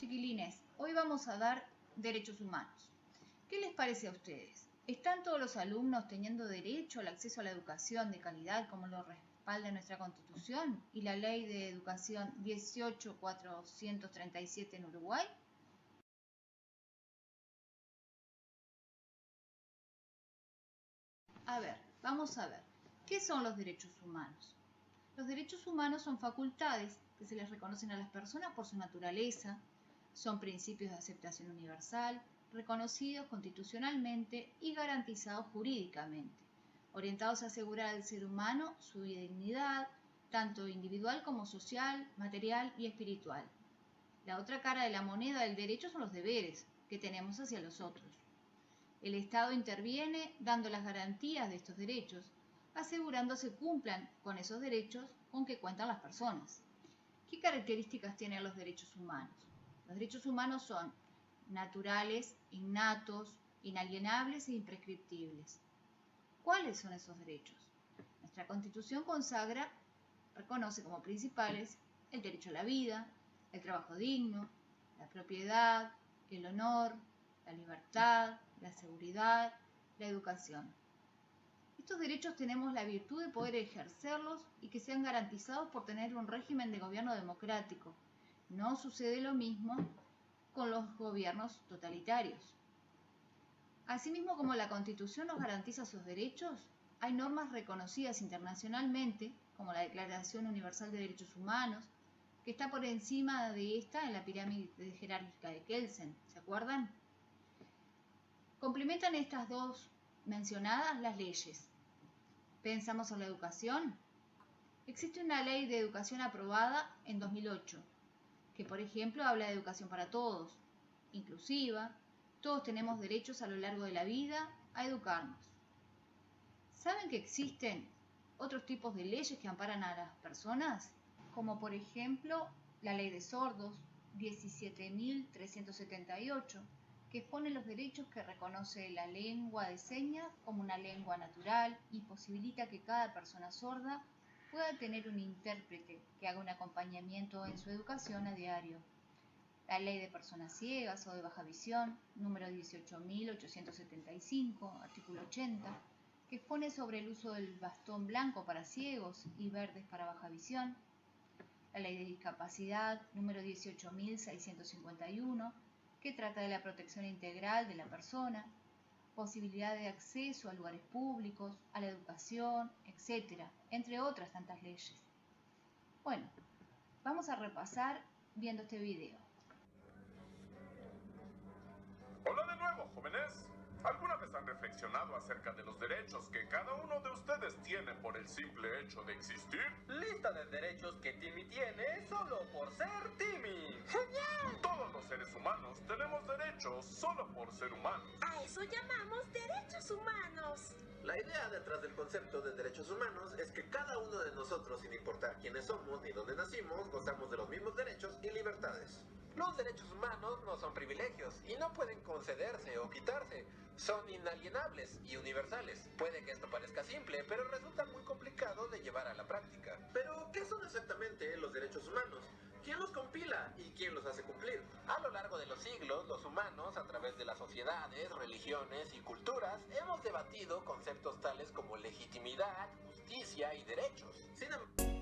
Chiquilines, hoy vamos a dar derechos humanos. ¿Qué les parece a ustedes? ¿Están todos los alumnos teniendo derecho al acceso a la educación de calidad como lo respalda nuestra Constitución y la Ley de Educación 18.437 en Uruguay? A ver, vamos a ver. ¿Qué son los derechos humanos? Los derechos humanos son facultades que se les reconocen a las personas por su naturaleza, son principios de aceptación universal, reconocidos constitucionalmente y garantizados jurídicamente, orientados a asegurar al ser humano su dignidad, tanto individual como social, material y espiritual. La otra cara de la moneda del derecho son los deberes que tenemos hacia los otros. El Estado interviene dando las garantías de estos derechos, asegurando se cumplan con esos derechos con que cuentan las personas. ¿Qué características tienen los derechos humanos? Los derechos humanos son naturales, innatos, inalienables e imprescriptibles. ¿Cuáles son esos derechos? Nuestra Constitución reconoce como principales el derecho a la vida, el trabajo digno, la propiedad, el honor, la libertad, la seguridad, la educación. Estos derechos tenemos la virtud de poder ejercerlos y que sean garantizados por tener un régimen de gobierno democrático. No sucede lo mismo con los gobiernos totalitarios. Asimismo, como la Constitución nos garantiza sus derechos, hay normas reconocidas internacionalmente, como la Declaración Universal de Derechos Humanos, que está por encima de esta en la pirámide jerárquica de Kelsen, ¿se acuerdan? Complementan estas dos mencionadas las leyes. ¿Pensamos en la educación? Existe una ley de educación aprobada en 2008, que por ejemplo habla de educación para todos, inclusiva, todos tenemos derechos a lo largo de la vida a educarnos. ¿Saben que existen otros tipos de leyes que amparan a las personas? Como por ejemplo la ley de sordos 17.378, que expone los derechos que reconoce la lengua de señas como una lengua natural y posibilita que cada persona sorda pueda tener un intérprete que haga un acompañamiento en su educación a diario. La ley de personas ciegas o de baja visión, número 18.875, artículo 80, que expone sobre el uso del bastón blanco para ciegos y verdes para baja visión. La ley de discapacidad, número 18.651, que trata de la protección integral de la persona, posibilidad de acceso a lugares públicos, a la educación, etc., entre otras tantas leyes. Bueno, vamos a repasar viendo este video. Hola de nuevo, jóvenes. ¿Alguna vez han reflexionado acerca de los derechos que cada uno de ustedes tiene por el simple hecho de existir? Lista de derechos que Timmy tiene solo por ser Timmy. ¡Genial! Todos los seres humanos tenemos derechos solo por ser humanos. A eso llamamos derechos humanos. La idea detrás del concepto de derechos humanos es que cada uno de nosotros, sin importar quiénes somos ni dónde nacimos, gozamos de los mismos derechos y libertades. Los derechos humanos no son privilegios y no pueden concederse o quitarse. Son inalienables y universales. Puede que esto parezca simple, pero resulta muy complicado de llevar a la práctica. Pero, ¿qué son exactamente los derechos humanos? ¿Quién los compila y quién los hace cumplir? A lo largo de los siglos, los humanos, a través de las sociedades, religiones y culturas, hemos debatido conceptos tales como legitimidad, justicia y derechos. Sin embargo,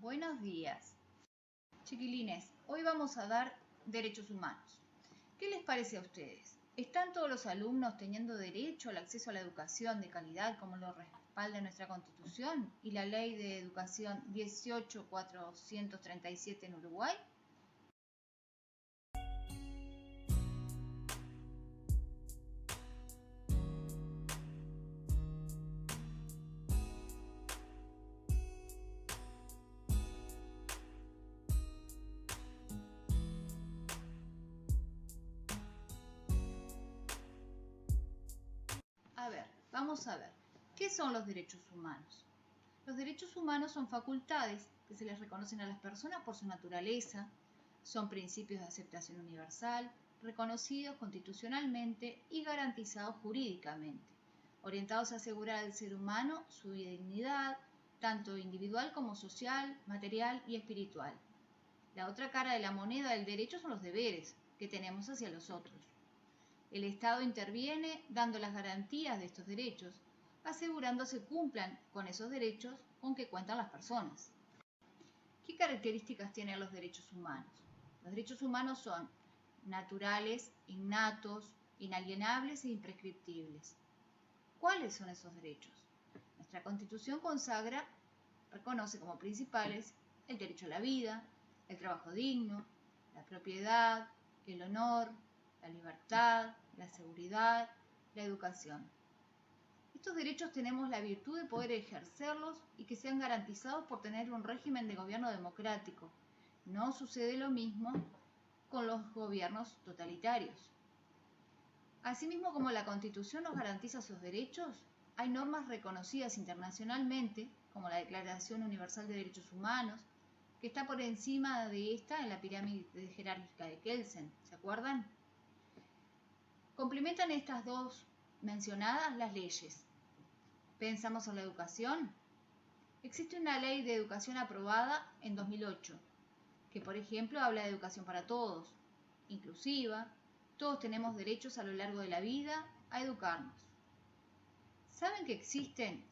Buenos días. Chiquilines, hoy vamos a dar derechos humanos. ¿Qué les parece a ustedes? ¿Están todos los alumnos teniendo derecho al acceso a la educación de calidad como lo respalda nuestra Constitución y la Ley de Educación 18.437 en Uruguay? Vamos a ver, ¿qué son los derechos humanos? Los derechos humanos son facultades que se les reconocen a las personas por su naturaleza, son principios de aceptación universal, reconocidos constitucionalmente y garantizados jurídicamente, orientados a asegurar al ser humano su dignidad, tanto individual como social, material y espiritual. La otra cara de la moneda del derecho son los deberes que tenemos hacia los otros. El Estado interviene dando las garantías de estos derechos, asegurando se cumplan con esos derechos con que cuentan las personas. ¿Qué características tienen los derechos humanos? Los derechos humanos son naturales, innatos, inalienables e imprescriptibles. ¿Cuáles son esos derechos? Nuestra Constitución reconoce como principales el derecho a la vida, el trabajo digno, la propiedad, el honor, la libertad, la seguridad, la educación. Estos derechos tenemos la virtud de poder ejercerlos y que sean garantizados por tener un régimen de gobierno democrático. No sucede lo mismo con los gobiernos totalitarios. Asimismo, como la Constitución nos garantiza sus derechos, hay normas reconocidas internacionalmente, como la Declaración Universal de Derechos Humanos, que está por encima de esta en la pirámide jerárquica de Kelsen. ¿Se acuerdan? Complementan estas dos mencionadas las leyes. ¿Pensamos en la educación? Existe una ley de educación aprobada en 2008, que por ejemplo habla de educación para todos, inclusiva, todos tenemos derechos a lo largo de la vida a educarnos. ¿Saben que existen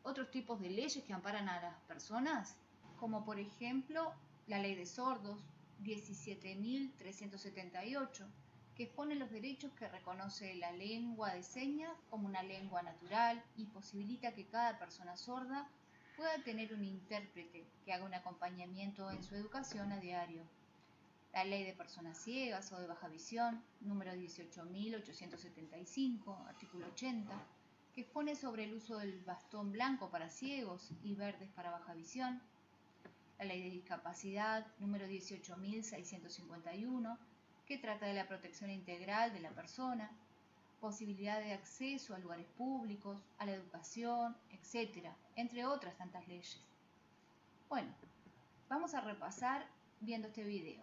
otros tipos de leyes que amparan a las personas? Como por ejemplo la ley de sordos 17.378, que expone los derechos que reconoce la lengua de señas como una lengua natural y posibilita que cada persona sorda pueda tener un intérprete que haga un acompañamiento en su educación a diario. La ley de personas ciegas o de baja visión, número 18.875, artículo 80, que expone sobre el uso del bastón blanco para ciegos y verdes para baja visión. La ley de discapacidad, número 18.651, que trata de la protección integral de la persona, posibilidad de acceso a lugares públicos, a la educación, etc., entre otras tantas leyes. Bueno, vamos a repasar viendo este video.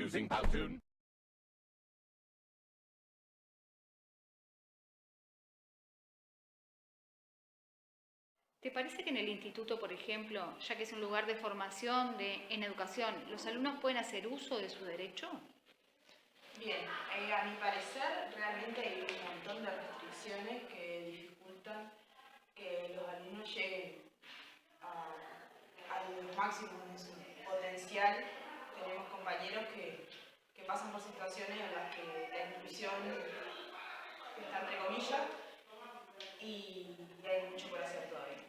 Using Powtoon. ¿Te parece que en el instituto, por ejemplo, ya que es un lugar de formación en educación, los alumnos pueden hacer uso de su derecho? Bien, a mi parecer realmente hay un montón de restricciones que dificultan que los alumnos lleguen al máximo de su potencial. Tenemos compañeros que pasan por situaciones en las que la inclusión está entre comillas y hay mucho por hacer todavía.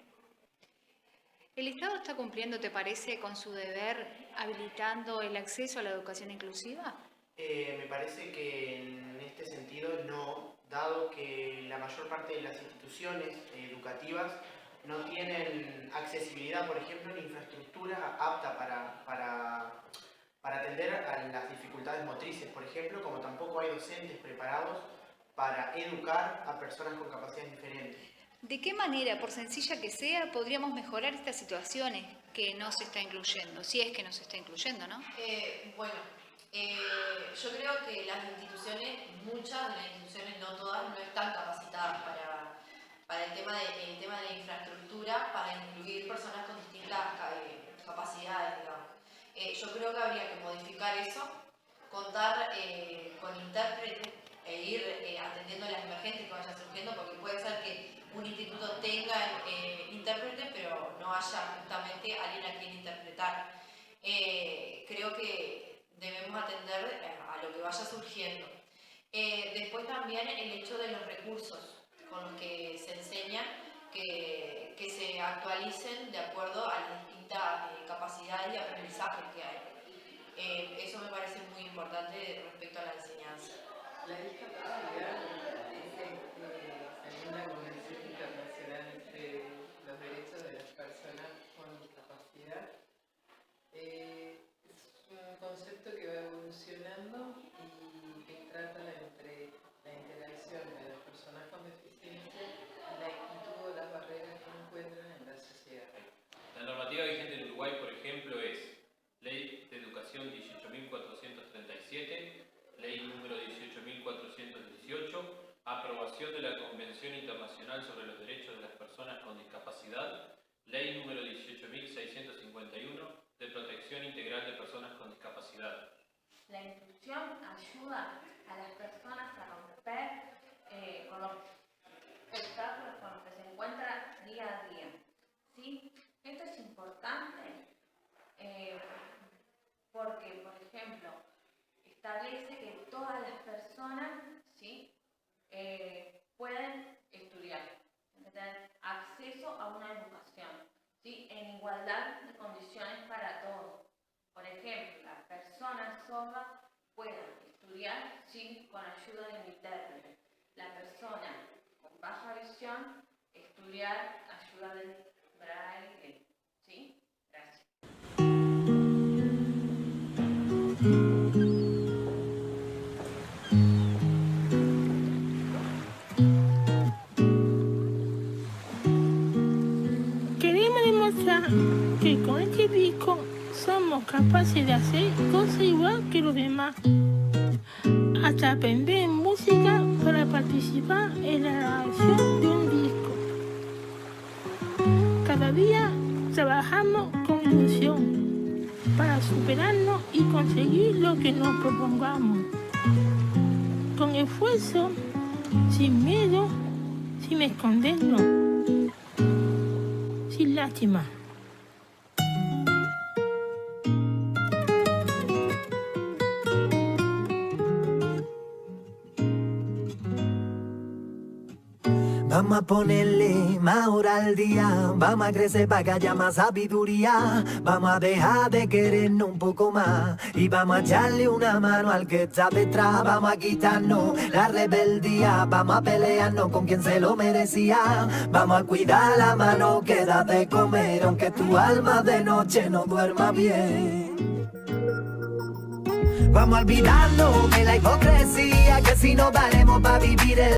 ¿El Estado está cumpliendo, te parece, con su deber habilitando el acceso a la educación inclusiva? Me parece que en este sentido no, dado que la mayor parte de las instituciones educativas no tienen accesibilidad, por ejemplo, en infraestructura apta para atender a las dificultades motrices, por ejemplo, como tampoco hay docentes preparados para educar a personas con capacidades diferentes. ¿De qué manera, por sencilla que sea, podríamos mejorar estas situaciones que no se está incluyendo? Si es que no se está incluyendo, ¿no? Yo creo que las instituciones, muchas de las instituciones, no todas, no están capacitadas para el tema de la infraestructura, para incluir personas con distintas capacidades, digamos. Yo creo que habría que modificar eso, contar con intérpretes e ir atendiendo las emergentes que vayan surgiendo, porque puede ser que un instituto tenga intérprete, pero no haya justamente alguien a quien interpretar. Creo que debemos atender a lo que vaya surgiendo. Después también el hecho de los recursos con los que se enseña, que se actualicen de acuerdo a las distintas capacidades y aprendizajes que hay. Eso me parece muy importante respecto a la enseñanza. La discapacidad es, según la Convención Internacional de los Derechos de las Personas con Discapacidad, es un concepto que va evolucionando y que trata entre la interacción de las personas con deficiencia y la actitud o las barreras que encuentran en la sociedad. La normativa vigente en Uruguay, por ejemplo, es Ley de Educación 18.437, Ley número 18.418, aprobación de la Convención Internacional sobre los Derechos de las Personas con Discapacidad, Ley número 18.651, de protección integral de personas con discapacidad. La inclusión ayuda a las personas a romper con los obstáculos con los que se encuentran día a día. ¿Sí? Esto es importante porque, por ejemplo, establece que todas las personas, ¿sí?, pueden estudiar, tener acceso a una educación, ¿sí?, en igualdad de condiciones para todos. Por ejemplo, las personas sordas puedan estudiar, ¿sí?, con ayuda de un intérprete. La persona con baja visión estudiar ayuda del braille. ¿Sí? Gracias. Queremos demostrar que con este disco somos capaces de hacer cosas igual que los demás. Hasta aprender música para participar en la grabación de un disco. Cada día trabajamos con ilusión para superarnos y conseguir lo que nos propongamos. Con esfuerzo, sin miedo, sin escondernos, sin lástima. Vamos a ponerle más hora al día, vamos a crecer para que haya más sabiduría, vamos a dejar de querernos un poco más y vamos a echarle una mano al que está detrás, vamos a quitarnos la rebeldía, vamos a pelearnos con quien se lo merecía, vamos a cuidar la mano que da de comer, aunque tu alma de noche no duerma bien. Vamos a olvidarnos de la hipocresía, que si no valemos para vivir el